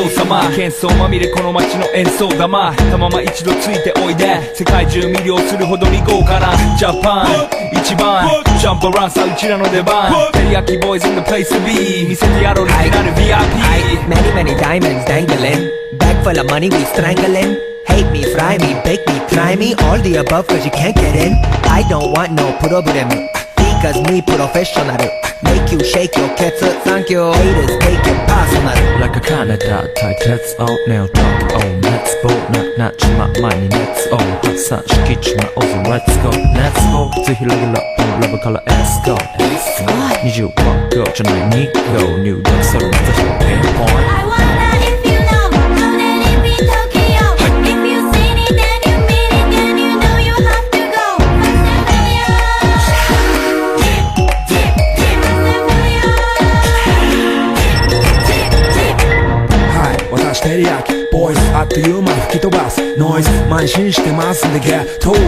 王様喧騒まみれこの街の演奏玉たまま一度ついておいで世界中魅了するほどに豪華なジャパン一番ジャンプランさうちらの出番テリヤキボーイズ in the place to be 見せてやろうリジナル VIP Many many diamonds dangling Bag full of money we strangling Hate me, fry me, bake me, try me All the above cause you can't get in I don't want no problem Because me professional Make you shake your cats Thank you Haters take it personal Like a Canada type that's all now talk on Let's go not my money let's all 항상 시키지마 also let's go Let's go 또 힐러길러 러브 컬러 let's go 니주 바꿔 전화에 니고 New dog 서로 다시 pinpoint I wonder if you know that it be Tokyo If you seen it then you mean it then you know you have to goはい私テリヤキボイスあっという間吹き飛ばすノイズ慢心してますんでゲット